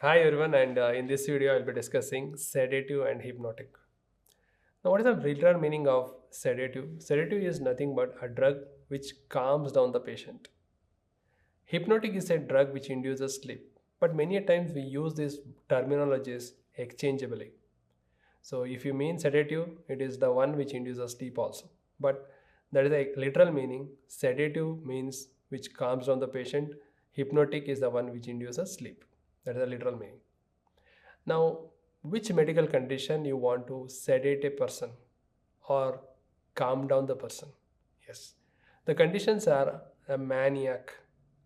Hi everyone, and in this video I'll be discussing sedative and hypnotic. Now, what is the literal meaning of sedative? Sedative is nothing but a drug which calms down the patient. Hypnotic is a drug which induces sleep, but many a times we use these terminologies exchangeably. So, if you mean sedative, it is the one which induces sleep also. But that is a literal meaning. Sedative means which calms down the patient. Hypnotic is the one which induces sleep. That is the literal meaning. Now, which medical condition you want to sedate a person or calm down the person? Yes. The conditions are a maniac,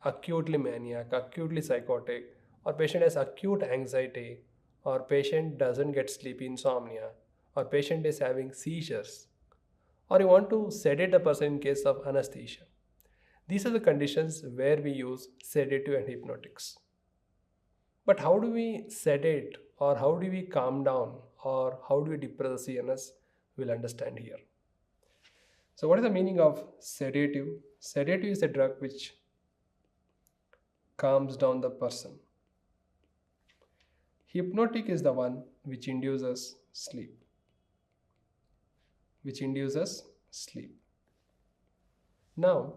acutely psychotic, or patient has acute anxiety, or patient doesn't get sleep, insomnia, or patient is having seizures, or you want to sedate a person in case of anesthesia. These are the conditions where we use sedative and hypnotics. But how do we sedate or how do we calm down or how do we depress the CNS? We'll understand here. So, what is the meaning of sedative? Sedative is a drug which calms down the person. Hypnotic is the one which induces sleep. Which induces sleep. Now,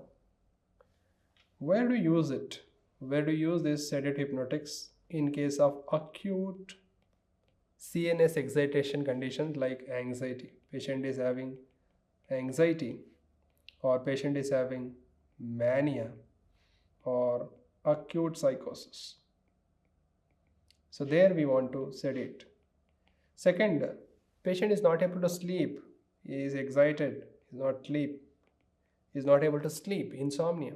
where do you use it? Where do you use this sedative hypnotics? In case of acute CNS excitation conditions like anxiety. Patient is having anxiety or patient is having mania or acute psychosis. So there we want to sedate. Second, patient is not able to sleep, he is excited, is not able to sleep, insomnia.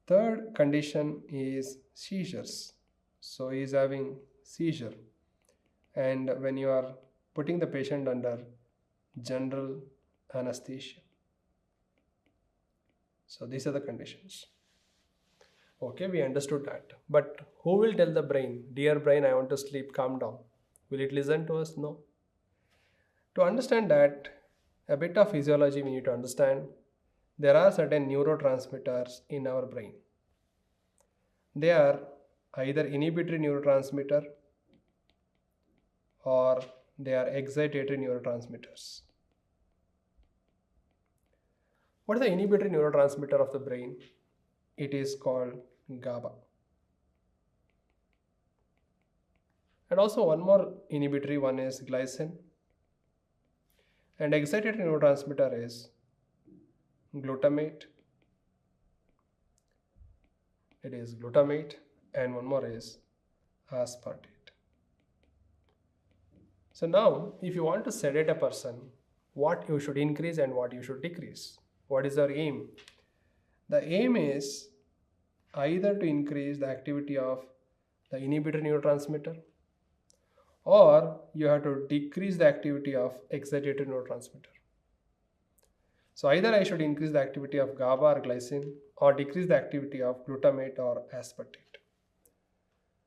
Third condition is seizures. So he is having seizure. And when you are putting the patient under general anesthesia. So these are the conditions. Okay, we understood that. But who will tell the brain, dear brain, I want to sleep, calm down? Will it listen to us? No. To understand that, a bit of physiology we need to understand. There are certain neurotransmitters in our brain. They are either inhibitory neurotransmitter or they are excitatory neurotransmitters. What is the inhibitory neurotransmitter of the brain? It is called GABA. And also one more inhibitory one is glycine. And excitatory neurotransmitter is glutamate. It is glutamate and one more is aspartate. So now if you want to sedate a person, what you should increase and what you should decrease? What is our aim? The aim is either to increase the activity of the inhibitory neurotransmitter or you have to decrease the activity of excitatory neurotransmitter. So either I should increase the activity of GABA or glycine or decrease the activity of glutamate or aspartate.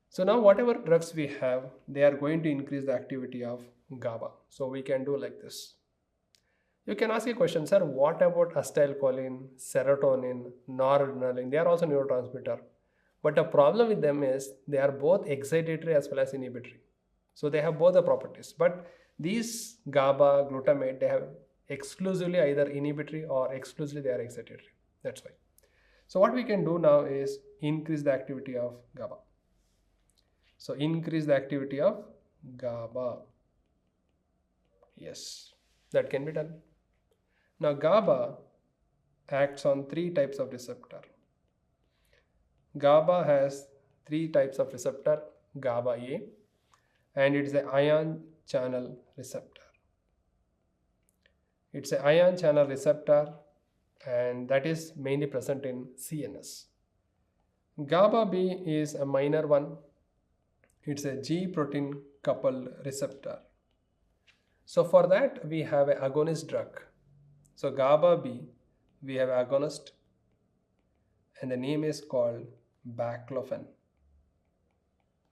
So now whatever drugs we have, they are going to increase the activity of GABA. So we can do like this. You can ask a question, sir, what about acetylcholine, serotonin, noradrenaline? They are also neurotransmitter. But the problem with them is they are both excitatory as well as inhibitory. So they have both the properties. But these GABA, glutamate, they have exclusively either inhibitory or exclusively they are excitatory. That's why. So what we can do now is increase the activity of GABA. So increase the activity of GABA. Yes, that can be done. Now GABA acts on three types of receptor. GABA has three types of receptor, GABA A, and it is an ion channel receptor. It's an ion channel receptor and that is mainly present in CNS. GABA B is a minor one. It's a G protein coupled receptor. So for that we have an agonist drug. So GABA B, we have agonist and the name is called baclofen.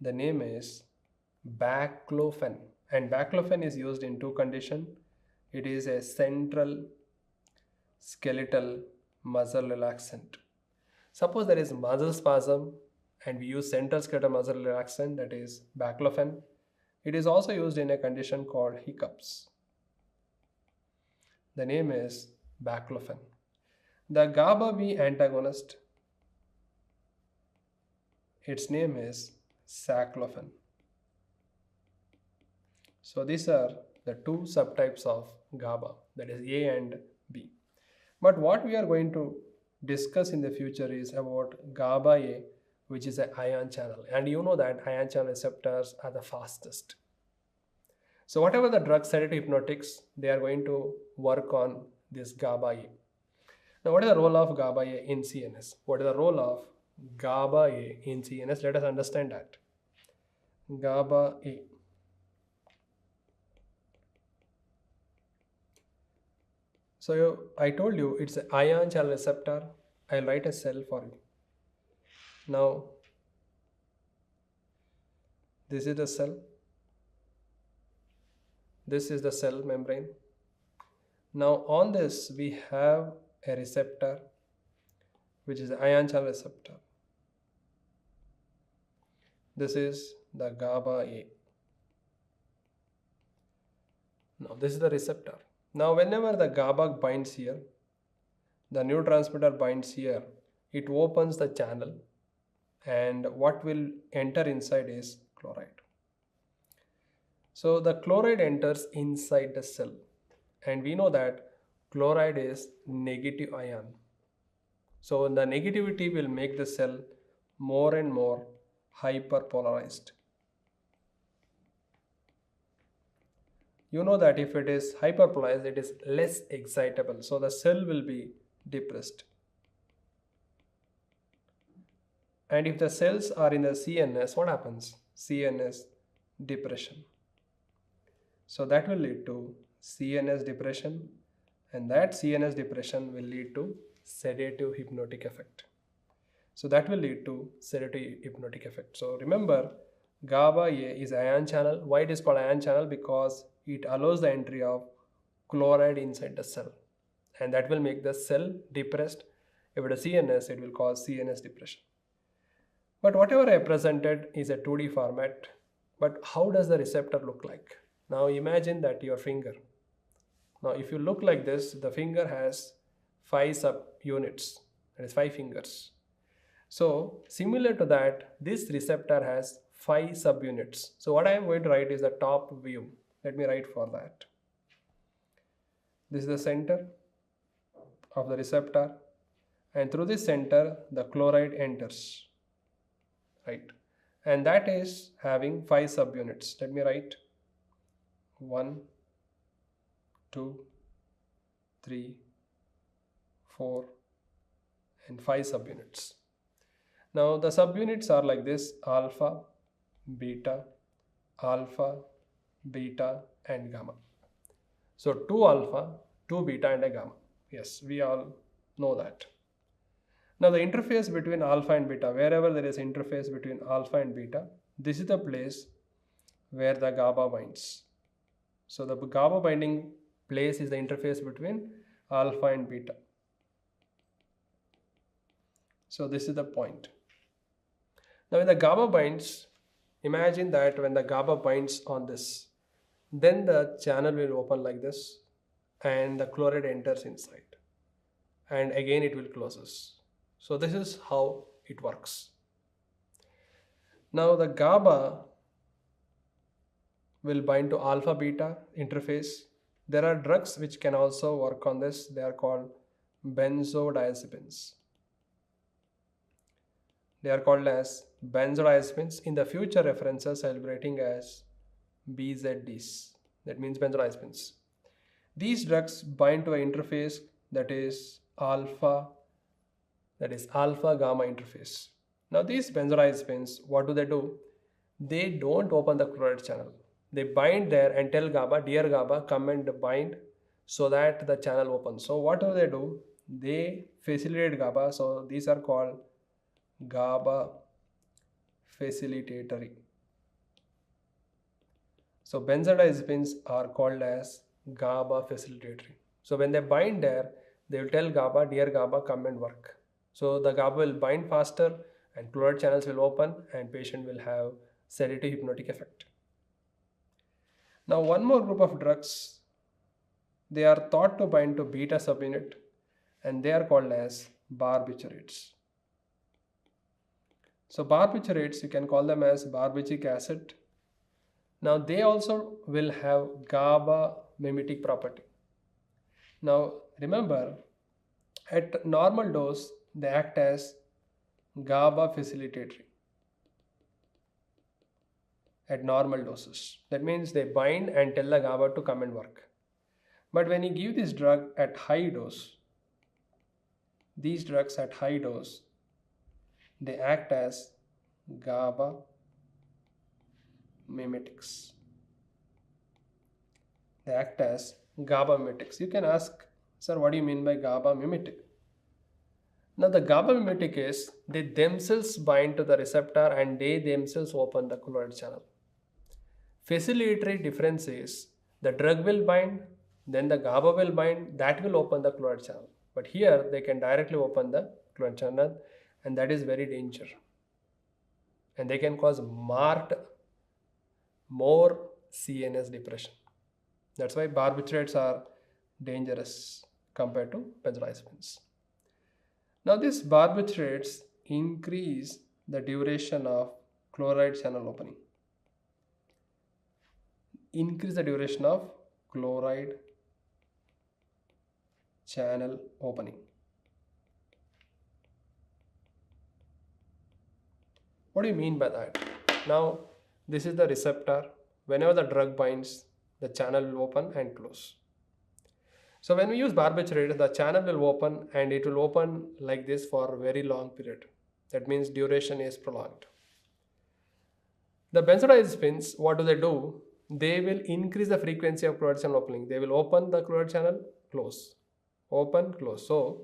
The name is baclofen and baclofen is used in two conditions. It is a central skeletal muscle relaxant. Suppose there is muscle spasm and we use central skeletal muscle relaxant, that is baclofen. It is also used in a condition called hiccups. The name is baclofen. The GABA B antagonist, its name is saclofen. So these are the two subtypes of GABA, that is A and B. But what we are going to discuss in the future is about GABA A, which is an ion channel. And you know that ion channel receptors are the fastest. So whatever the drug sedative hypnotics, they are going to work on this GABA A. Now what is the role of GABA A in CNS? What is the role of GABA A in CNS? Let us understand that. GABA A. So I told you it's an ion channel receptor. I'll write a cell for you. Now this is the cell. This is the cell membrane. Now on this we have a receptor, which is the ion channel receptor. This is the GABA A. Now this is the receptor. Now whenever the GABA binds here, the neurotransmitter binds here, it opens the channel, and what will enter inside is chloride. So the chloride enters inside the cell, and we know that chloride is negative ion. So the negativity will make the cell more and more hyperpolarized. You know that if it is hyperpolarized, it is less excitable. So the cell will be depressed. And if the cells are in the CNS, what happens? CNS depression. So that will lead to CNS depression, and that CNS depression will lead to sedative hypnotic effect. So that will lead to sedative hypnotic effect. So remember, GABA A is ion channel. Why it is called ion channel? Because it allows the entry of chloride inside the cell, and that will make the cell depressed. If it is CNS, it will cause CNS depression. But whatever I presented is a 2D format. But how does the receptor look like? Now imagine that your finger. Now if you look like this, the finger has 5 subunits, that is 5 fingers. So similar to that, this receptor has 5 subunits. So what I am going to write is the top view. Let me write for that. This is the center of the receptor, and through this center the chloride enters, right? And that is having 5 subunits. Let me write 1, 2, 3, 4 and 5 subunits. Now the subunits are like this: alpha, beta, and gamma. So 2 alpha, 2 beta and a gamma. Yes, we all know that. Now the interface between alpha and beta, wherever there is interface between alpha and beta, this is the place where the GABA binds. So the GABA binding place is the interface between alpha and beta. So this is the point. Now when the GABA binds, imagine that when the GABA binds on this, then the channel will open like this and the chloride enters inside, and again it will closes. So this is how it works. Now the GABA will bind to alpha beta interface. There are drugs which can also work on this. They are called benzodiazepines. They are called as benzodiazepines. In the future references, I will be writing as BZDs. That means benzodiazepines. These drugs bind to an interface that is alpha gamma interface. Now these benzodiazepines, what do? They don't open the chloride channel. They bind there and tell GABA, dear GABA, come and bind so that the channel opens. So what do? They facilitate GABA. So these are called GABA facilitatory. So benzodiazepines are called as GABA facilitatory. So when they bind there, they will tell GABA, dear GABA, come and work. So the GABA will bind faster and chloride channels will open and patient will have sedative hypnotic effect. Now one more group of drugs, they are thought to bind to beta subunit and they are called as barbiturates. So barbiturates, you can call them as barbitic acid. Now they also will have GABA mimetic property. Now remember, at normal dose, they act as GABA facilitatory at normal doses. That means they bind and tell the GABA to come and work. But when you give this drug at high dose, these drugs at high dose, they act as GABA mimetics. They act as GABA mimetics. You can ask, sir, what do you mean by GABA mimetic? Now the GABA mimetic is they themselves bind to the receptor and they themselves open the chloride channel. Facilitatory difference is the drug will bind, then the GABA will bind, that will open the chloride channel. But here they can directly open the chloride channel and that is very dangerous. And they can cause more CNS depression. That's why barbiturates are dangerous compared to benzodiazepines. Now these barbiturates increase the duration of chloride channel opening. Increase the duration of chloride channel opening. What do you mean by that? Now this is the receptor. Whenever the drug binds, the channel will open and close. So when we use barbiturates, the channel will open and it will open like this for a very long period. That means duration is prolonged. The benzodiazepines, what do? They will increase the frequency of chloride channel opening. They will open the chloride channel, close, open, close. So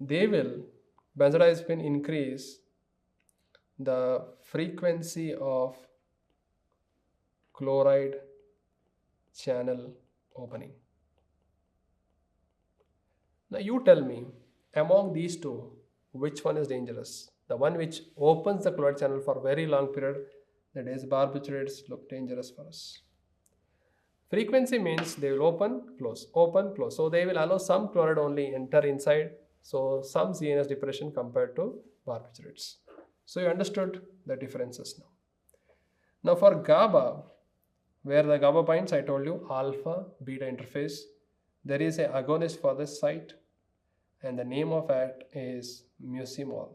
they will, benzodiazepine increase the frequency of chloride channel opening. Now you tell me, among these two, which one is dangerous? The one which opens the chloride channel for a very long period, that is barbiturates, look dangerous for us. Frequency means they will open, close, open, close. So they will allow some chloride only enter inside. So some CNS depression compared to barbiturates. So you understood the differences now. Now for GABA, where the GABA binds, I told you alpha beta interface. There is an agonist for this site and the name of it is mucimol.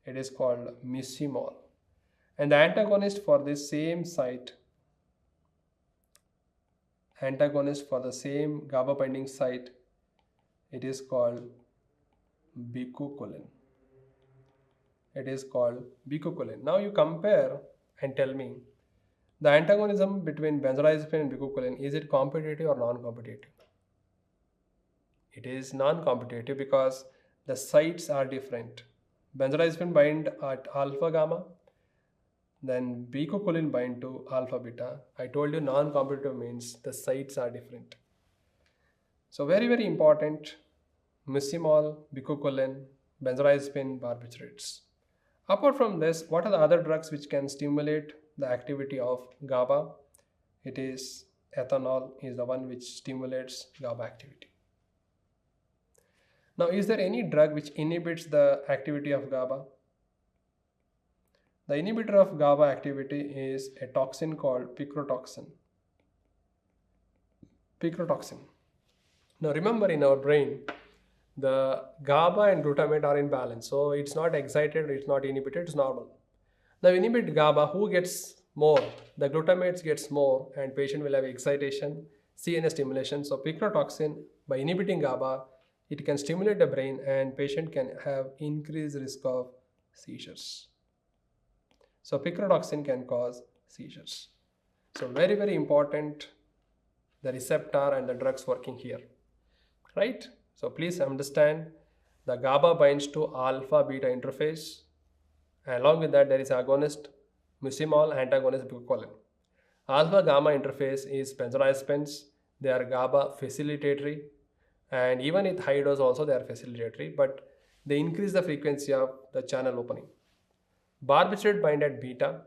It is called mucimol. And the antagonist for this same site, antagonist for the same GABA binding site, it is called bicuculin. It is called bicuculin. Now you compare and tell me, the antagonism between benzodiazepine and bicuculin, is it competitive or non-competitive? It is non-competitive because the sites are different. Benzodiazepine bind at alpha gamma, then bicuculin bind to alpha beta. I told you non-competitive means the sites are different. So very, very important, mucimol, bicuculin, benzodiazepine, barbiturates. Apart from this, what are the other drugs which can stimulate the activity of GABA? It is ethanol is the one which stimulates GABA activity. Now, is there any drug which inhibits the activity of GABA? The inhibitor of GABA activity is a toxin called picrotoxin. Picrotoxin. Now remember, in our brain, the GABA and glutamate are in balance. So it's not excited, it's not inhibited, it's normal. Now inhibit GABA, who gets more? The glutamates gets more and patient will have excitation, CNS stimulation. So picrotoxin, by inhibiting GABA, it can stimulate the brain and patient can have increased risk of seizures. So picrotoxin can cause seizures. So very, very important, the receptor and the drugs working here, right? So please understand, the GABA binds to alpha beta interface. Along with that, there is agonist, mucimol, antagonist, bicuculin. Alpha gamma interface is benzodiazepines. They are GABA facilitatory, and even with high dose also they are facilitatory. But they increase the frequency of the channel opening. Barbiturate bind at beta.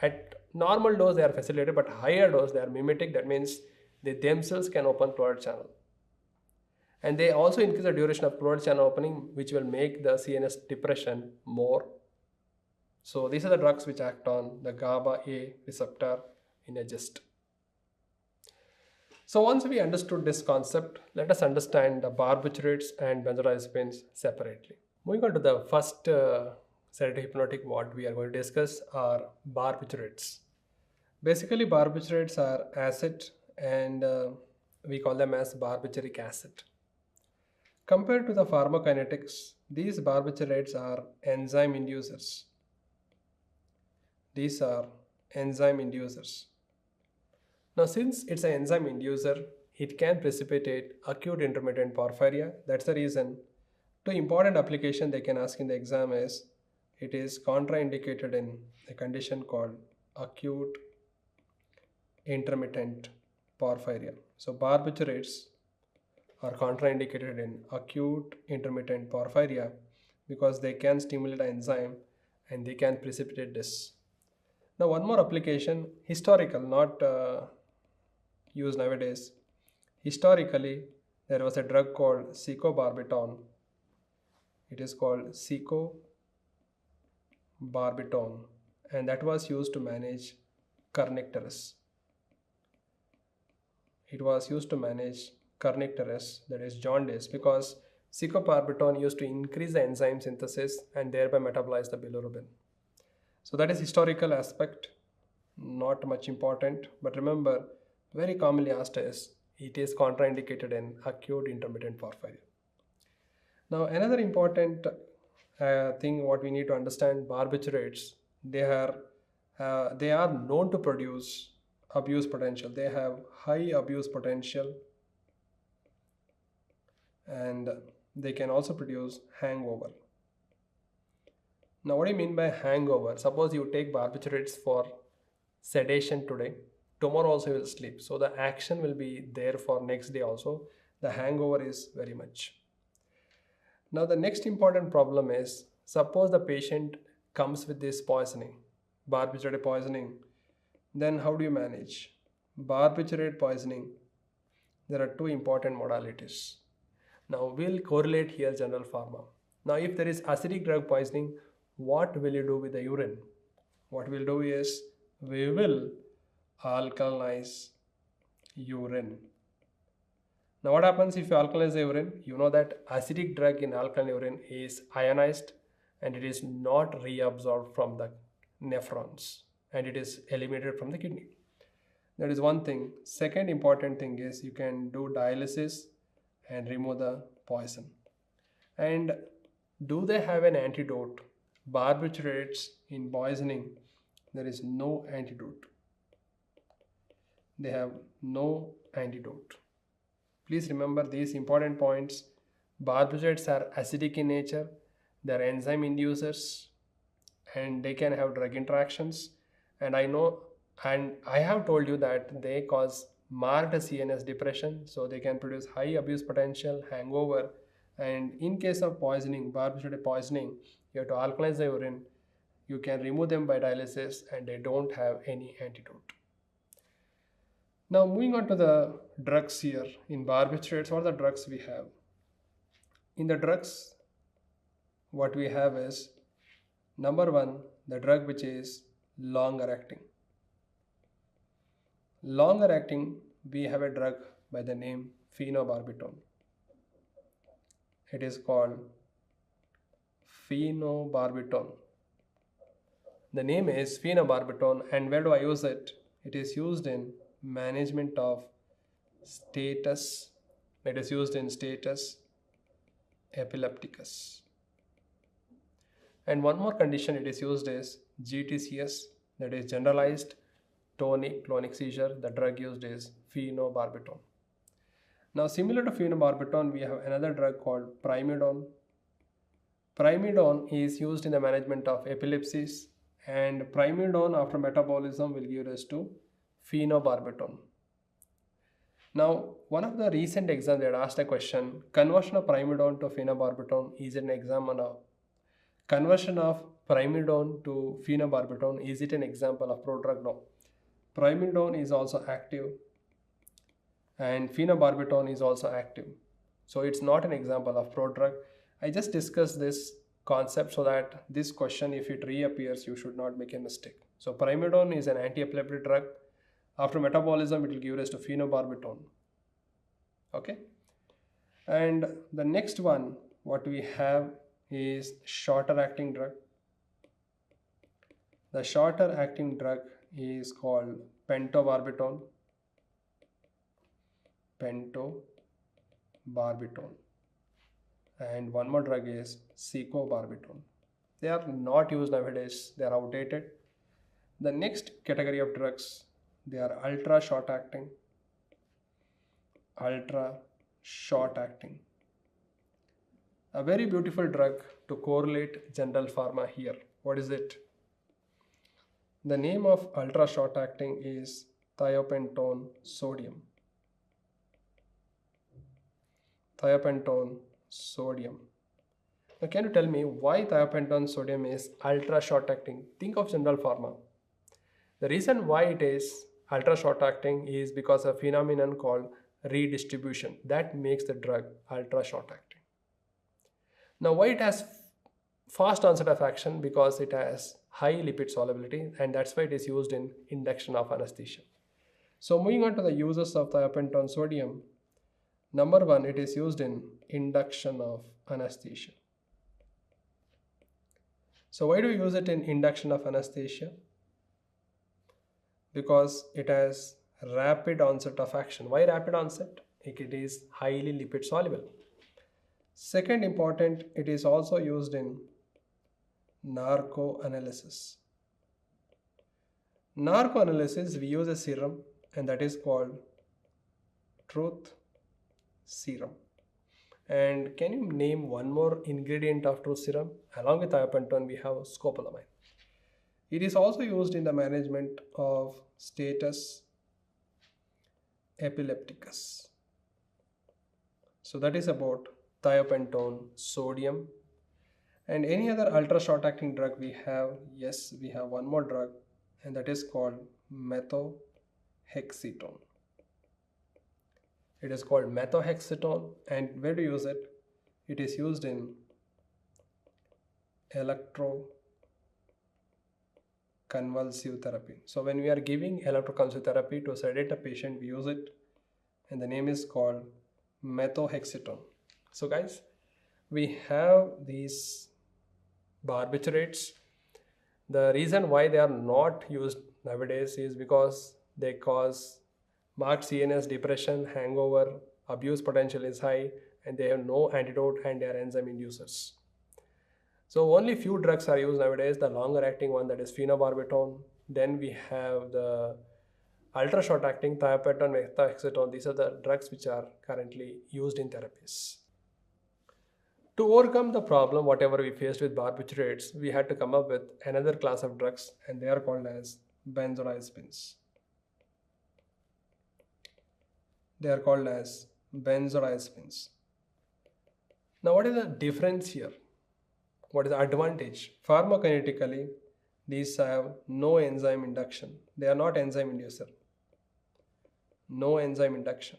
At normal dose they are facilitated, but higher dose they are mimetic. That means they themselves can open chloride channel. And they also increase the duration of chloride channel opening, which will make the CNS depression more. So these are the drugs which act on the GABA A receptor in a gist. So once we understood this concept, let us understand the barbiturates and benzodiazepines separately. Moving on to the first sedative hypnotic, what we are going to discuss are barbiturates. Basically, barbiturates are acid, and we call them as barbituric acid. Compared to the pharmacokinetics, these barbiturates are enzyme inducers. These are enzyme inducers. Now, since it's an enzyme inducer, it can precipitate acute intermittent porphyria. That's the reason. Two important application they can ask in the exam is, it is contraindicated in a condition called acute intermittent porphyria. So barbiturates are contraindicated in acute intermittent porphyria because they can stimulate the enzyme and they can precipitate this. Now one more application, historical, not used nowadays. Historically, there was a drug called secobarbital. It is called secobarbital, and that was used to manage kernicterus. It was used to manage kernicterus, that is jaundice, because secobarbital used to increase the enzyme synthesis and thereby metabolize the bilirubin. So that is historical aspect, not much important, but remember, very commonly asked is, it is contraindicated in acute intermittent porphyria. Now another important thing what we need to understand, barbiturates, they are known to produce abuse potential. They have high abuse potential, and they can also produce hangover. Now what do you mean by hangover? Suppose you take barbiturates for sedation today, tomorrow also you will sleep, so the action will be there for next day also. The hangover is very much. Now the next important problem is, suppose the patient comes with this poisoning, barbiturate poisoning, then how do you manage? Barbiturate poisoning, there are two important modalities. Now we'll correlate here general pharma. Now if there is acidic drug poisoning, what will you do with the urine? What we'll do is, we will alkalinize urine. Now what happens if you alkalinize the urine? You know that acidic drug in alkaline urine is ionized and it is not reabsorbed from the nephrons and it is eliminated from the kidney. That is one thing. Second important thing is, you can do dialysis and remove the poison. And do they have an antidote? Barbiturates in poisoning, there is no antidote. They have no antidote. Please remember these important points. Barbiturates are acidic in nature, they are enzyme inducers, and they can have drug interactions. And I have told you that they cause marked CNS depression, so they can produce high abuse potential, hangover, and in case of poisoning, barbiturate poisoning, you have to alkalinize the urine. You can remove them by dialysis and they don't have any antidote. Now moving on to the drugs here. In barbiturates, what are the drugs we have? In the drugs, what we have is, number one, the drug which is longer acting. Longer acting, we have a drug by the name phenobarbital. It is called phenobarbital. The name is phenobarbital, and where do I use it? It is used in management of status. It is used in status epilepticus. And one more condition it is used is GTCS, that is generalized tonic-clonic seizure. The drug used is phenobarbital. Now similar to phenobarbital, we have another drug called primidone. Primidone is used in the management of epilepsies, and primidone after metabolism will give rise to phenobarbital. Now, one of the recent exams they had asked a question, conversion of primidone to phenobarbital is an example of conversion of primidone to phenobarbital, is it an example of prodrug? No. Primidone is also active and phenobarbital is also active. So it's not an example of prodrug. I just discussed this concept so that this question, if it reappears, you should not make a mistake. So primidone is an anti-epileptic drug. After metabolism, it will give rise to phenobarbital. Okay. And the next one, what we have is shorter acting drug. The shorter acting drug is called pentobarbital. Pentobarbital. And one more drug is secobarbital. They are not used nowadays, they are outdated. The next category of drugs, they are ultra short acting. Ultra short acting. A very beautiful drug to correlate general pharma here. What is it? The name of ultra short acting is thiopentone sodium. Thiopentone sodium. Now, can you tell me why thiopentone sodium is ultra short acting? Think of general pharma. The reason why it is ultra short acting is because of a phenomenon called redistribution that makes the drug ultra short acting. Now, why it has fast onset of action? Because it has high lipid solubility, and that's why it is used in induction of anesthesia. So moving on to the uses of thiopentone sodium. Number one, it is used in induction of anesthesia. So why do you use it in induction of anesthesia? Because it has rapid onset of action. Why rapid onset? It is highly lipid soluble. Second important, it is also used in narcoanalysis. Narcoanalysis, we use a serum and that is called truth serum. And can you name one more ingredient of truth serum? Along with thiopentone, we have scopolamine. It is also used in the management of status epilepticus. So that is about thiopentone sodium. And any other ultra short acting drug we have? Yes, we have one more drug and that is called methotrexate. It is called methotrexate, and where to use it? It is used in electroconvulsive therapy. So when we are giving electroconvulsive therapy to sedate a patient, we use it, and the name is called methotrexate. So guys, we have these barbiturates. The reason why they are not used nowadays is because they cause marked CNS depression, hangover, abuse potential is high, and they have no antidote and they are enzyme inducers. So only few drugs are used nowadays, the longer acting one, that is phenobarbital. Then we have the ultra short acting thiopentone, methotrexate. These are the drugs which are currently used in therapies. To overcome the problem, whatever we faced with barbiturates, we had to come up with another class of drugs, and they are called as benzodiazepines. They are called as benzodiazepines. Now, what is the difference here? What is the advantage? Pharmacokinetically, these have no enzyme induction. They are not enzyme inducer. No enzyme induction.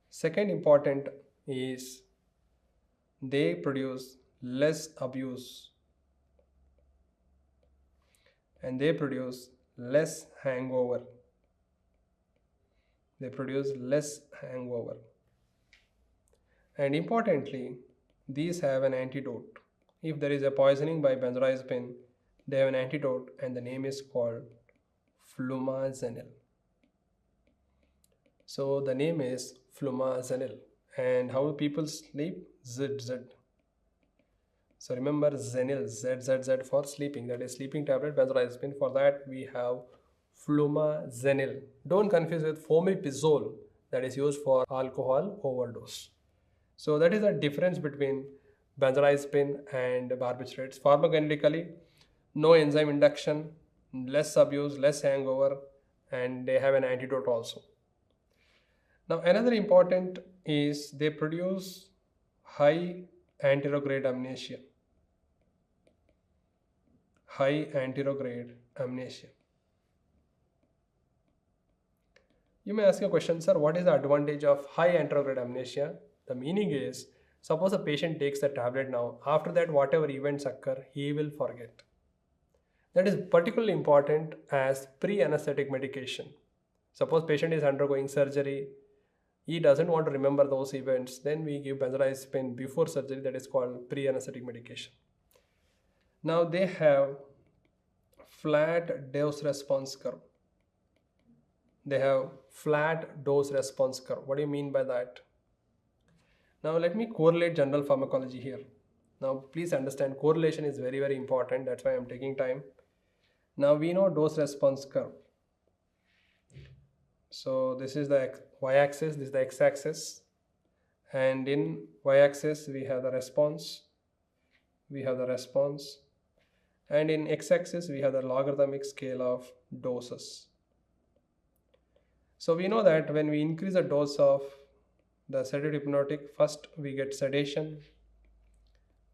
Second important is they produce less abuse and they produce less hangover. They produce less hangover. And importantly, these have an antidote. If there is a poisoning by benzodiazepine, they have an antidote and the name is called flumazenil. So the name is flumazenil. And how do people sleep? ZZ. So remember zenil, ZZZ for sleeping. That is sleeping tablet, benzodiazepine. For that we have flumazenil. Don't confuse with fomepizole, that is used for alcohol overdose. So that is the difference between benzodiazepine and barbiturates. Pharmacokinetically, no enzyme induction, less abuse, less hangover, and they have an antidote also. Now another important is they produce high anterograde amnesia. High anterograde amnesia. You may ask a question, sir, what is the advantage of high anterograde amnesia? The meaning is, suppose a patient takes the tablet now, after that whatever events occur, he will forget. That is particularly important as pre-anesthetic medication. Suppose patient is undergoing surgery, he doesn't want to remember those events, then we give benzodiazepine before surgery, that is called pre-anesthetic medication. Now they have flat dose response curve. They have flat dose response curve. What do you mean by that? Now let me correlate general pharmacology here. Now please understand, correlation is very, very important. That's why I'm taking time. Now we know dose response curve. So this is the y-axis, this is the x-axis. And in y-axis we have the response. And in x-axis we have the logarithmic scale of doses. So we know that when we increase the dose of the sedative hypnotic, first we get sedation,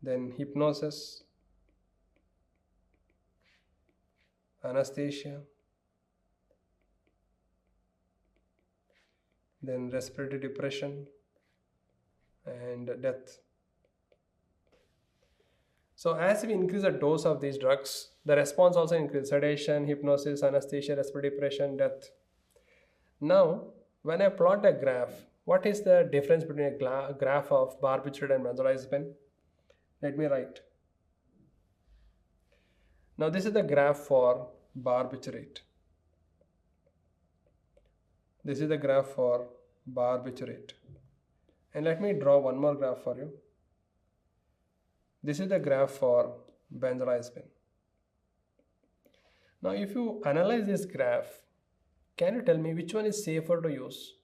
then hypnosis, anesthesia, then respiratory depression and death. So as we increase the dose of these drugs, the response also increases: sedation, hypnosis, anesthesia, respiratory depression, death. Now, when I plot a graph, what is the difference between a graph of barbiturate and benzodiazepine? Let me write. Now this is the graph for barbiturate. This is the graph for barbiturate. And let me draw one more graph for you. This is the graph for benzodiazepine. Now if you analyze this graph, can you tell me which one is safer to use?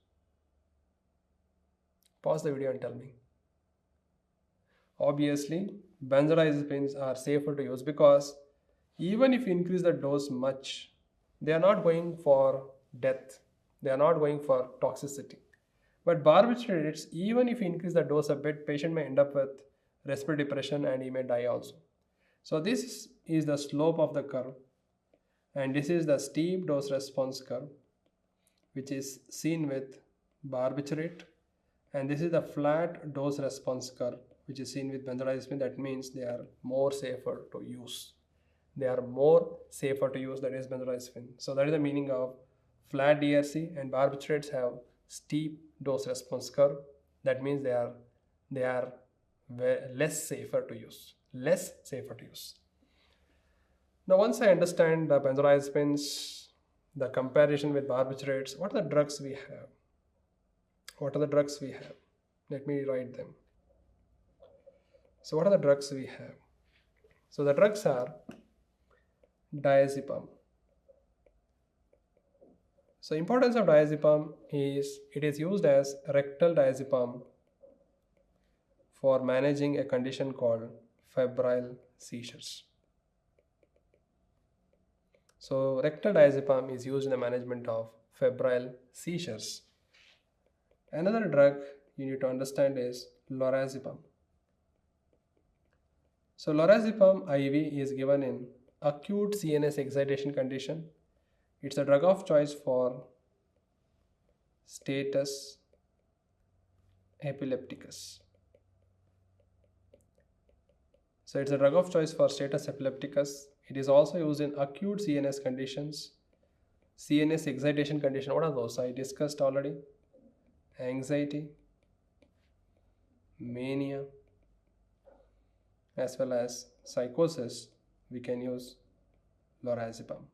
Pause the video and tell me. Obviously, benzodiazepines are safer to use because even if you increase the dose much, they are not going for death. They are not going for toxicity. But barbiturates, even if you increase the dose a bit, patient may end up with respiratory depression and he may die also. So this is the slope of the curve, and this is the steep dose response curve which is seen with barbiturate, and this is the flat dose response curve which is seen with benzodiazepine. That means they are more safer to use. They are more safer to use, that is benzodiazepine. So that is the meaning of flat DRC, and barbiturates have steep dose response curve. That means they are less safer to use. Now once I understand the benzodiazepines, the comparison with barbiturates, what are the drugs we have? Let me write them. So what are the drugs we have? So the drugs are diazepam. So importance of diazepam is it is used as rectal diazepam for managing a condition called febrile seizures. So rectal diazepam is used in the management of febrile seizures. Another drug you need to understand is lorazepam. So lorazepam IV is given in acute CNS excitation condition. It's a drug of choice for status epilepticus. So it's a drug of choice for status epilepticus. It is also used in acute CNS conditions. CNS excitation condition, what are those? I discussed already. Anxiety, mania, as well as psychosis, we can use lorazepam.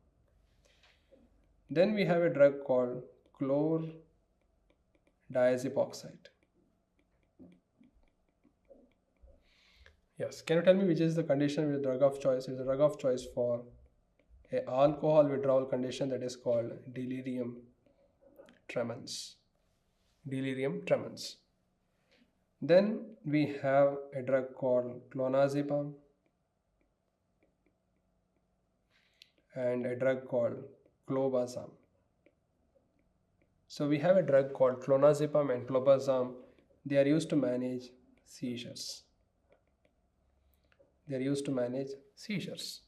Then we have a drug called chlordiazepoxide. Yes, can you tell me which is the condition with drug of choice? It is a drug of choice for a alcohol withdrawal condition that is called delirium tremens. Then we have a drug called clonazepam and a drug called clobazam. So we have a drug called clonazepam and clobazam. They are used to manage seizures. They are used to manage seizures.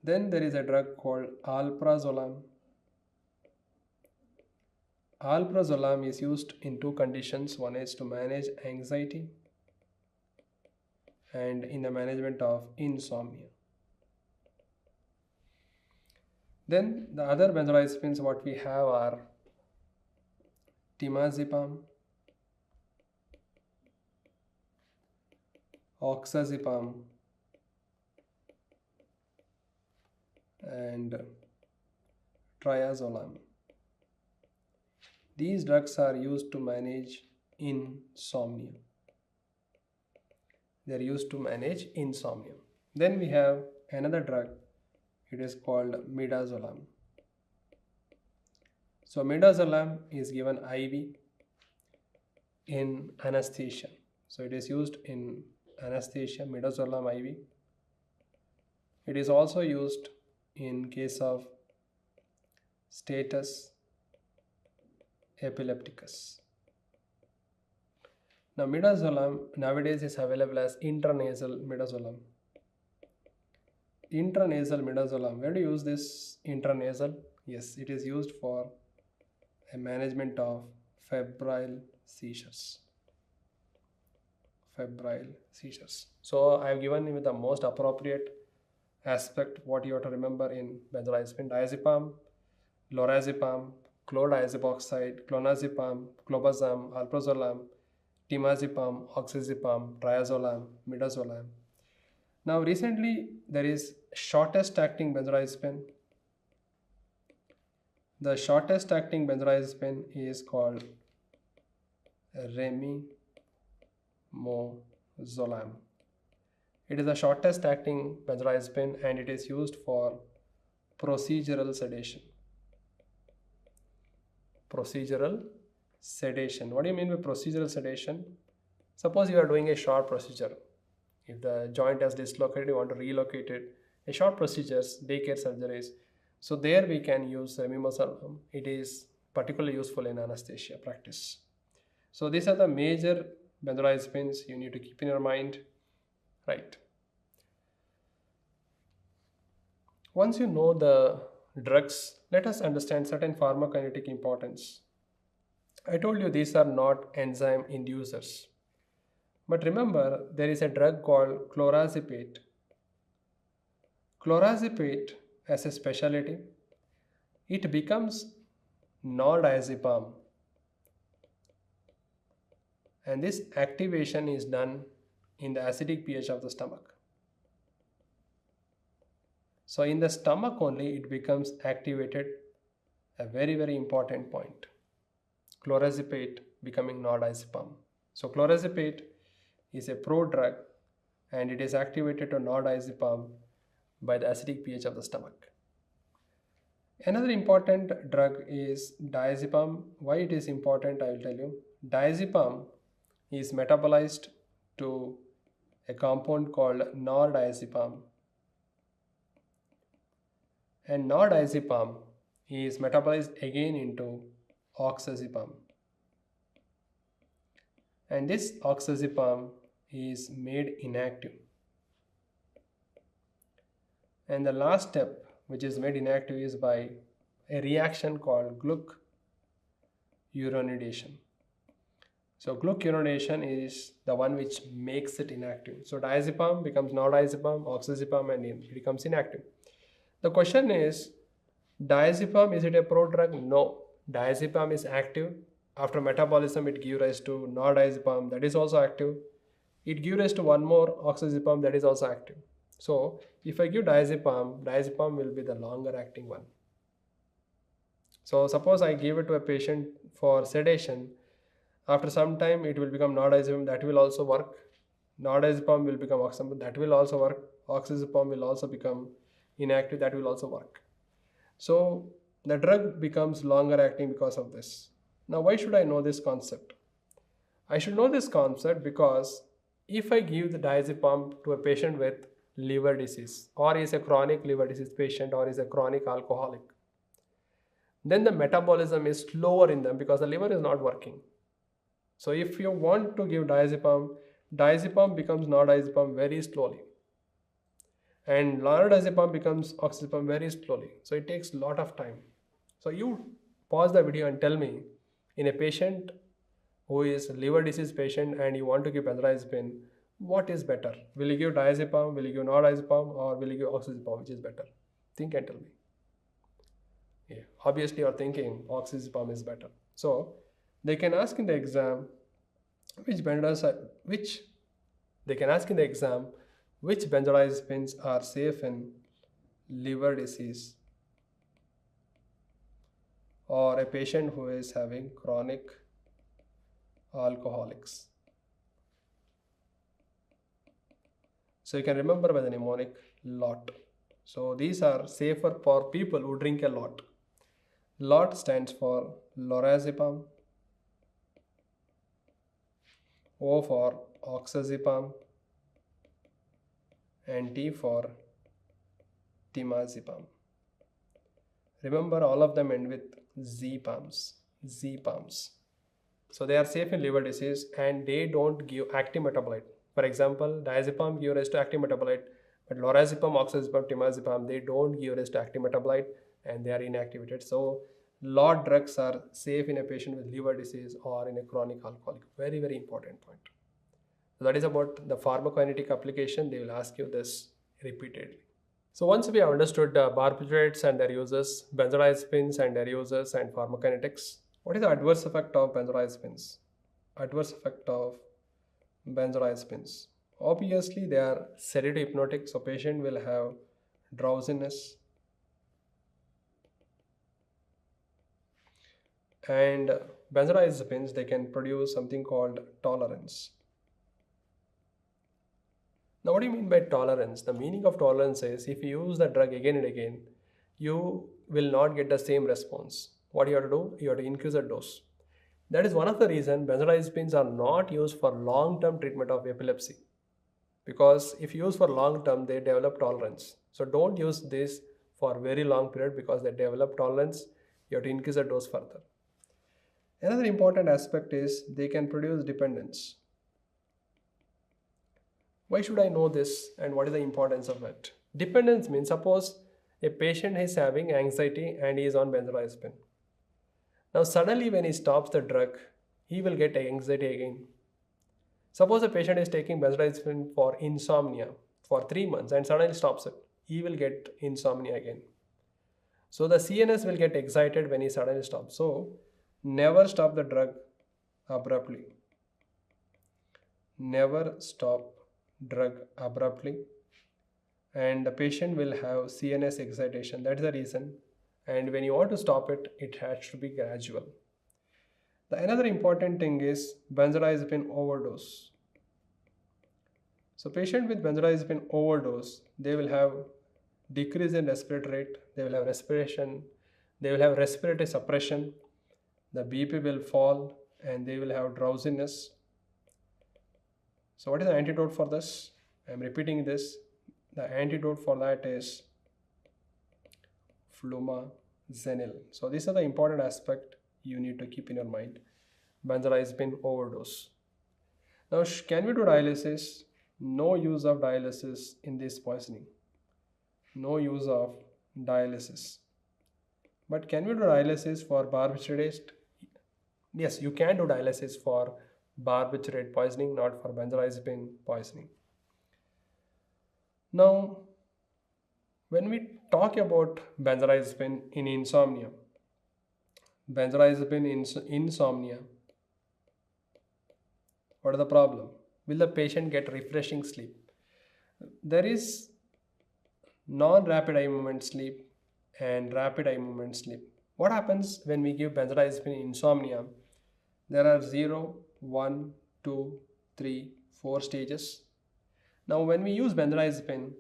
Then there is a drug called alprazolam. Alprazolam is used in two conditions. One is to manage anxiety and in the management of insomnia. Then the other benzodiazepines what we have are temazepam, oxazepam, and triazolam. These drugs are used to manage insomnia. They are used to manage insomnia. Then we have another drug. It is called midazolam. So midazolam is given IV in anesthesia. So it is used in anesthesia, midazolam IV. It is also used in case of status epilepticus. Now midazolam nowadays is available as intranasal midazolam. Intranasal midazolam. Where do you use this intranasal? Yes, it is used for a management of febrile seizures. Febrile seizures. So I have given you the most appropriate aspect what you have to remember in benzodiazepine: diazepam, lorazepam, chlordiazepoxide, clonazepam, clobazam, alprazolam, temazepam, oxazepam, triazolam, midazolam. Now recently there is shortest acting benzodiazepine. The shortest acting benzodiazepine is called remimazolam. It is the shortest acting benzodiazepine and it is used for procedural sedation. Procedural sedation. What do you mean by procedural sedation? Suppose you are doing a short procedure. If the joint has dislocated, you want to relocate it. A short procedures, daycare surgeries. So there we can use remimazolam. It is particularly useful in anesthesia practice. So these are the major benzodiazepines you need to keep in your mind. Right. Once you know the drugs, let us understand certain pharmacokinetic importance. I told you these are not enzyme inducers. But remember, there is a drug called clorazepate. Clorazepate as a specialty, it becomes nodiazepam. And this activation is done in the acidic pH of the stomach. So in the stomach only it becomes activated, a very, very important point. Clorazepate becoming nodiazepam. So clorazepate is a prodrug and it is activated to nodiazepam by the acidic pH of the stomach. Another important drug is diazepam. Why it is important, I will tell you. Diazepam is metabolized to a compound called nordiazepam. And nordiazepam is metabolized again into oxazepam. And this oxazepam is made inactive. And the last step which is made inactive is by a reaction called glucuronidation. So glucuronidation is the one which makes it inactive. So diazepam becomes nodiazepam, oxazepam, and it becomes inactive. The question is, diazepam, is it a prodrug? No. Diazepam is active. After metabolism, it gives rise to nordiazepam, that is also active. It gives rise to one more oxazepam, that is also active. So if I give diazepam, diazepam will be the longer acting one. So suppose I give it to a patient for sedation. After some time it will become nordiazepam, that will also work. Nordiazepam will become oxazepam, that will also work. Oxazepam will also become inactive, that will also work. So the drug becomes longer acting because of this. Now why should I know this concept? I should know this concept because if I give the diazepam to a patient with liver disease, or is a chronic liver disease patient, or is a chronic alcoholic, then the metabolism is slower in them because the liver is not working. So if you want to give diazepam, diazepam becomes non-diazepam very slowly, and non-diazepam becomes oxazepam very slowly. So it takes a lot of time. So you pause the video and tell me, in a patient who is liver disease patient and you want to give benzodiazepine, what is better? Will you give diazepam, will you give non-diazepam, or will you give oxazepam, which is better? Think and tell me. Yeah, obviously you're thinking oxazepam is better. So they can ask in the exam which they can ask in the exam which benzodiazepines are safe in liver disease or a patient who is having chronic alcoholics. So you can remember by the mnemonic lot. So these are safer for people who drink a lot. Lot stands for lorazepam, O for oxazepam, and T for temazepam. Remember, all of them end with Z-palms. Z-palms. So they are safe in liver disease and they don't give active metabolite. For example, diazepam give rise to active metabolite, but lorazepam, oxazepam, temazepam, they don't give rise to active metabolite and they are inactivated. So lot drugs are safe in a patient with liver disease or in a chronic alcoholic. Very, very important point. So that is about the pharmacokinetic application. They will ask you this repeatedly. So once we have understood barbiturates and their uses, benzodiazepines and their uses, and pharmacokinetics, what is the adverse effect of benzodiazepines? Adverse effect of benzodiazepines. Obviously, they are sedative hypnotic, so patient will have drowsiness and benzodiazepines, they can produce something called tolerance. Now, what do you mean by tolerance? The meaning of tolerance is if you use the drug again and again, you will not get the same response. What you have to do? You have to increase the dose. That is one of the reasons benzodiazepines are not used for long-term treatment of epilepsy. Because if you use for long-term, they develop tolerance. So don't use this for very long period because they develop tolerance. You have to increase the dose further. Another important aspect is they can produce dependence. Why should I know this and what is the importance of it? Dependence means suppose a patient is having anxiety and he is on benzodiazepine. Now suddenly when he stops the drug, he will get anxiety again. Suppose a patient is taking benzodiazepine for insomnia for 3 months and suddenly stops it, he will get insomnia again. So the CNS will get excited when he suddenly stops. So never stop the drug abruptly. Never stop drug abruptly, and the patient will have CNS excitation. That's the reason. And when you want to stop it, it has to be gradual. The another important thing is benzodiazepine overdose. So patient with benzodiazepine overdose, they will have decrease in respiratory rate, they will have respiration, they will have respiratory suppression, the BP will fall, and they will have drowsiness. So what is the antidote for this? I am repeating this. The antidote for that is flumazenil. So these are the important aspect you need to keep in your mind. Benzodiazepine overdose. Now, can we do dialysis? No use of dialysis in this poisoning. No use of dialysis. But can we do dialysis for barbiturates? Yes, you can do dialysis for barbiturate poisoning, not for benzodiazepine poisoning. Now, when we talk about benzodiazepine in insomnia, insomnia, what is the problem? Will the patient get refreshing sleep? There is non-rapid eye movement sleep and rapid eye movement sleep. What happens when we give benzodiazepine in insomnia? There are 0, 1, 2, 3, 4 stages. Now when we use benzodiazepine,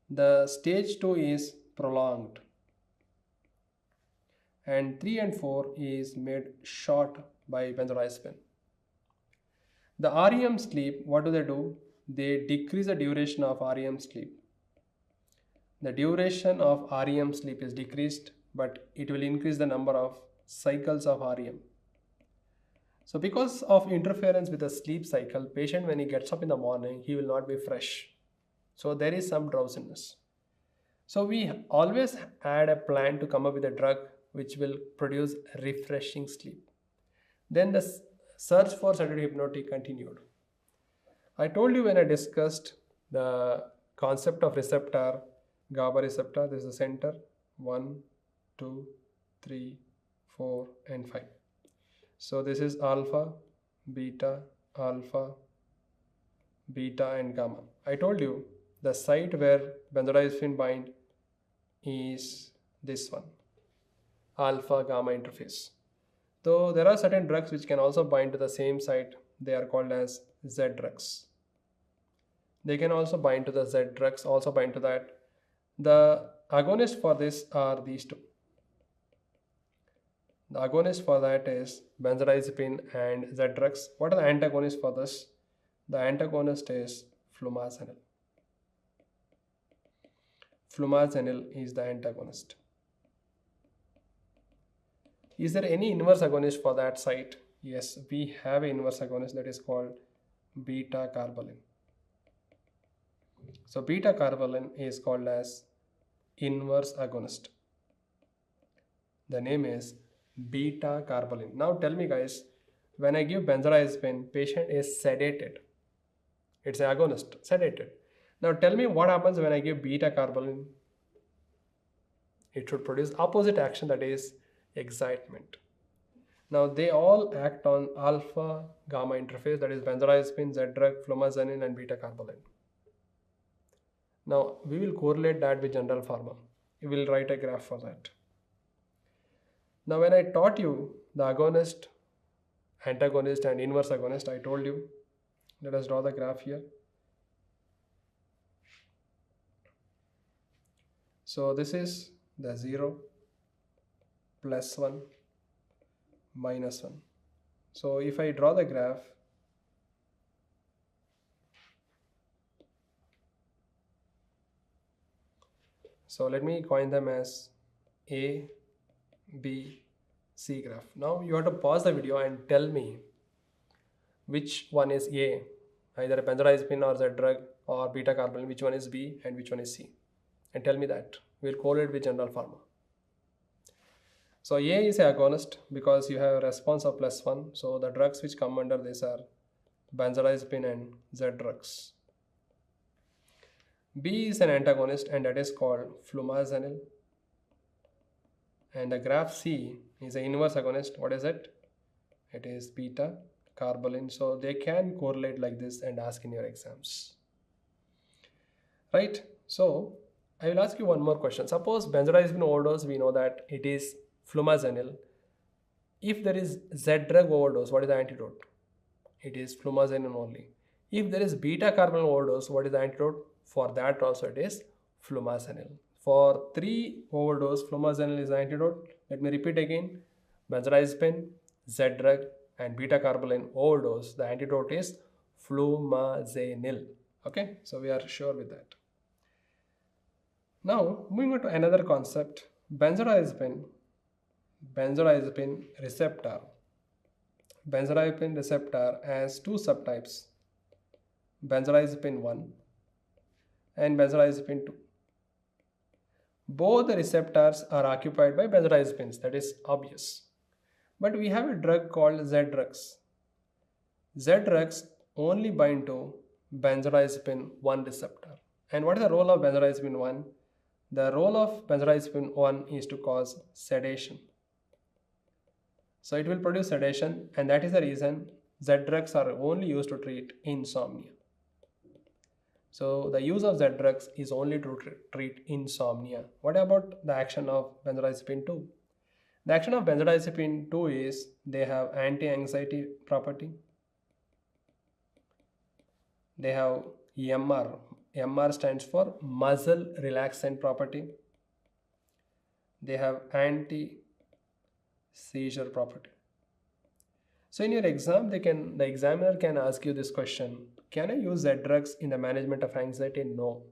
the stage 2 is prolonged and 3 and 4 is made short by benzodiazepine. The REM sleep, what do? They decrease the duration of REM sleep. The duration of REM sleep is decreased but it will increase the number of cycles of REM. So because of interference with the sleep cycle, patient when he gets up in the morning, he will not be fresh. So there is some drowsiness. So we always had a plan to come up with a drug which will produce refreshing sleep. Then the search for sedative hypnotic continued. I told you when I discussed the concept of receptor, GABA receptor, this is the center, 1, 2, 3, 4 and 5. So this is alpha, beta, and gamma. I told you the site where benzodiazepine bind is this one, alpha gamma interface. Though there are certain drugs which can also bind to the same site, they are called as Z drugs. They can also bind to the Z drugs, also bind to that. The agonists for this are these two. The agonist for that is benzodiazepine and Z drugs. What are the antagonists for this? The antagonist is flumazenil. Flumazenil is the antagonist. Is there any inverse agonist for that site? Yes, we have an inverse agonist that is called beta carbolin. So beta carbolin is called as inverse agonist. The name is beta carbolin. Now tell me guys, when I give benzodiazepine, patient is sedated. It's an agonist, sedated. Now tell me what happens when I give beta carbolin. It should produce opposite action, that is excitement. Now they all act on alpha gamma interface, that is benzodiazepine, Z drug, flumazenil and beta carbolin. Now we will correlate that with general pharma. We will write a graph for that. Now when I taught you the agonist, antagonist and inverse agonist, I told you, let us draw the graph here. So this is the 0, +1, -1. So if I draw the graph, so let me coin them as A, B, C graph. Now you have to pause the video and tell me which one is A, either a benzodiazepine or Z drug or beta carbolin, which one is B and which one is C, and tell me that. We'll correlate with general pharma. So A is a agonist because you have a response of +1. So the drugs which come under this are benzodiazepine and Z drugs. B is an antagonist and that is called flumazenil. And the graph C is an inverse agonist. What is it? It is beta carbolin. So they can correlate like this and ask in your exams. Right? So I will ask you one more question. Suppose benzodiazepine overdose, we know that it is flumazenil. If there is Z drug overdose, what is the antidote? It is flumazenil only. If there is beta carbolin overdose, what is the antidote? For that also it is flumazenil. For 3 overdose, flumazenil is the antidote. Let me repeat again. Benzodiazepine, Z drug and beta carbolin overdose, the antidote is flumazenil. Okay, so we are sure with that. Now moving on to another concept, benzodiazepine receptor. Benzodiazepine receptor has 2 subtypes, benzodiazepine 1 and benzodiazepine 2. Both the receptors are occupied by benzodiazepines, that is obvious. But we have a drug called Z drugs. Z drugs only bind to benzodiazepine 1 receptor. And what is the role of benzodiazepine 1? The role of benzodiazepine 1 is to cause sedation. So it will produce sedation, and that is the reason Z drugs are only used to treat insomnia. So the use of Z drugs is only to treat insomnia. What about the action of benzodiazepine 2? The action of benzodiazepine 2 is they have anti-anxiety property. They have MR. MR stands for muscle relaxant property. They have anti-seizure property. So in your exam, the examiner can ask you this question: can I use Z drugs in the management of anxiety? No.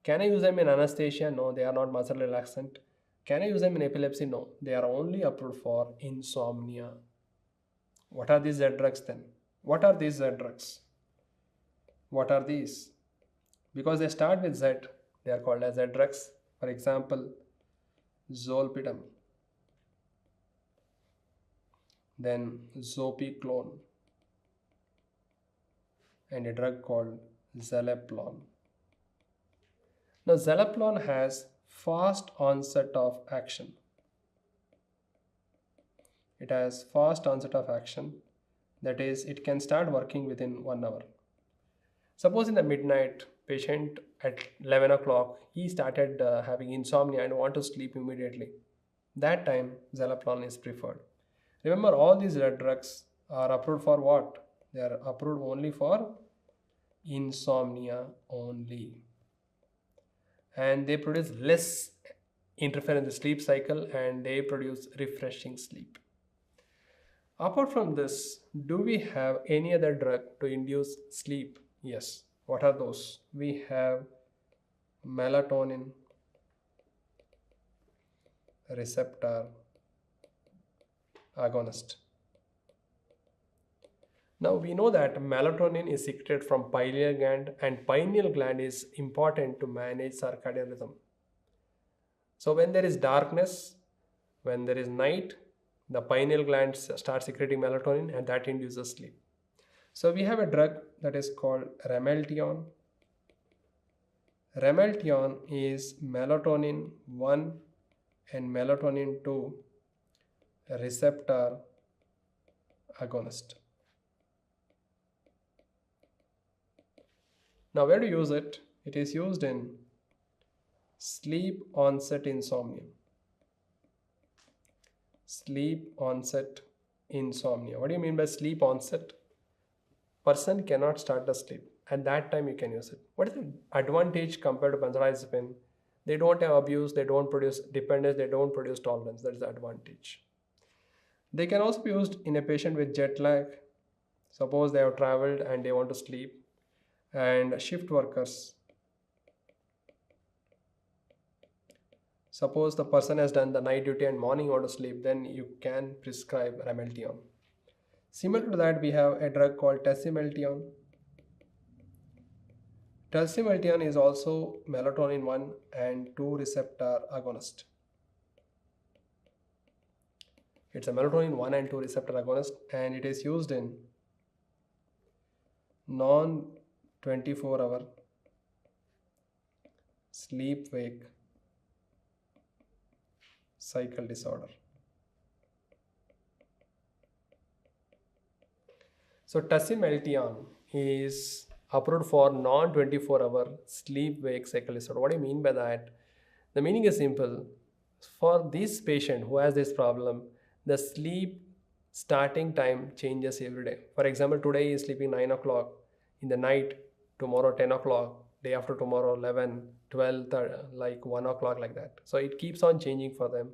Can I use them in anesthesia? No, they are not muscle relaxant. Can I use them in epilepsy? No. They are only approved for insomnia. What are these Z drugs then? What are these Z drugs? What are these? Because they start with Z, they are called as Z drugs. For example, zolpidem, then zopiclone, and a drug called zaleplon. Now, zaleplon has fast onset of action. It has fast onset of action. That is, it can start working within 1 hour. Suppose in the midnight, patient at 11 o'clock, he started having insomnia and want to sleep immediately. That time, zaleplon is preferred. Remember, all these drugs are approved for what? They are approved only for insomnia only. And they produce less interfere in the sleep cycle and they produce refreshing sleep. Apart from this, do we have any other drug to induce sleep? Yes. What are those? We have melatonin receptor agonist. Now we know that melatonin is secreted from pineal gland, and pineal gland is important to manage circadian rhythm. So when there is darkness, when there is night, the pineal gland starts secreting melatonin and that induces sleep. So we have a drug that is called Rameltion. Rameltion is melatonin 1 and melatonin 2 receptor agonist. Now where to use it? It is used in sleep onset insomnia. Sleep onset insomnia. What do you mean by sleep onset? Person cannot start the sleep. At that time you can use it. What is the advantage compared to benzodiazepine? They don't have abuse, they don't produce dependence, they don't produce tolerance. That is the advantage. They can also be used in a patient with jet lag. Suppose they have traveled and they want to sleep. And shift workers. Suppose the person has done the night duty and morning want to sleep, then you can prescribe Rameltion. Similar to that, we have a drug called Tasimeltion. Tasimeltion is also melatonin 1 and 2 receptor agonist. It's a melatonin 1 and 2 receptor agonist and it is used in non-24-hour sleep-wake cycle disorder. So Tasimeltion is approved for non-24-hour sleep-wake cycle disorder. What do you mean by that? The meaning is simple. For this patient who has this problem, the sleep starting time changes every day. For example, today he is sleeping 9 o'clock in the night, tomorrow 10 o'clock, day after tomorrow 11, 12, like 1 o'clock, like that. So it keeps on changing for them.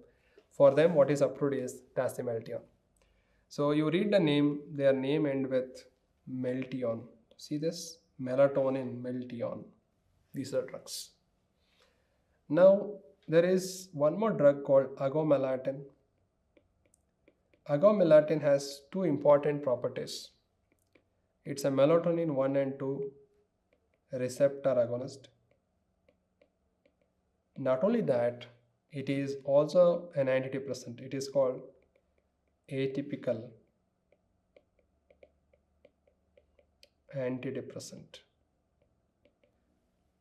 For them, what is approved is Tasimeltion. So you read the name, their name end with meltion. See this? Melatonin, meltion. These are drugs. Now, there is one more drug called agomelatine. Agomelatine has two important properties. It's a melatonin 1 and 2 receptor agonist. Not only that, it is also an antidepressant. It is called atypical antidepressant.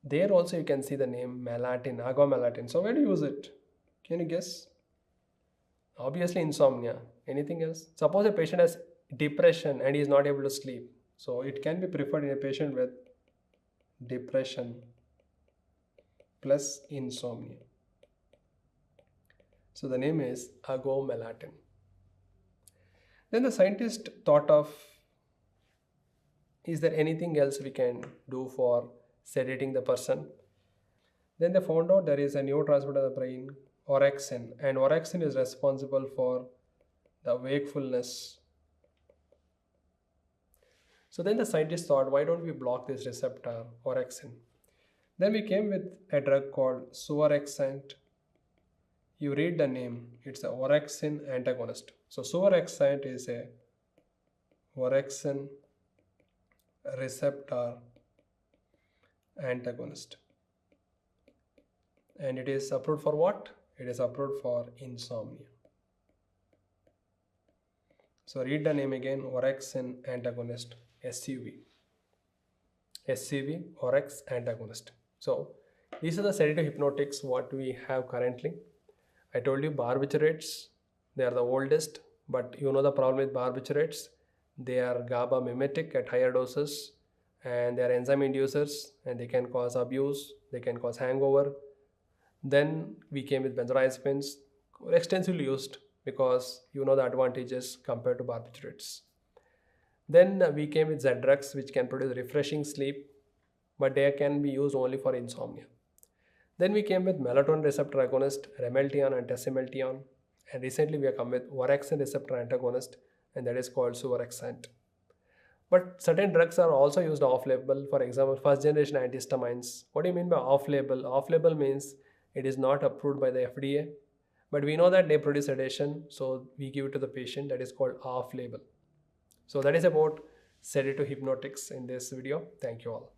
There also you can see the name melatonin, agomelatine. So where do you use it? Can you guess? Obviously insomnia. Anything else? Suppose a patient has depression and he is not able to sleep. So it can be preferred in a patient with depression plus insomnia. So the name is agomelatine. Then the scientist thought of, is there anything else we can do for sedating the person? Then they found out there is a neurotransmitter in the brain, orexin, and orexin is responsible for the wakefulness. So then the scientists thought, why don't we block this receptor, orexin? Then we came with a drug called suvorexant You read the name, it's a orexin antagonist. So suvorexant is a orexin receptor antagonist. And it is approved for what? It is approved for insomnia. So read the name again, orexin antagonist, SUV. SCV, orex antagonist. So these are the sedative hypnotics what we have currently. I told you barbiturates, they are the oldest, but you know the problem with barbiturates. They are GABA mimetic at higher doses, and they are enzyme inducers, and they can cause abuse, they can cause hangover. Then we came with benzodiazepines, extensively used because you know the advantages compared to barbiturates. Then we came with Z drugs, which can produce refreshing sleep, but they can be used only for insomnia. Then we came with melatonin receptor agonist, remeltion and tesimeltion, and recently we have come with orexin receptor antagonist, and that is called suvorexant. But certain drugs are also used off-label. For example, first generation antihistamines. What do you mean by off-label? Off-label means it is not approved by the FDA, but we know that they produce sedation, so we give it to the patient. That is called off-label. So that is about sedative hypnotics in this video. Thank you all.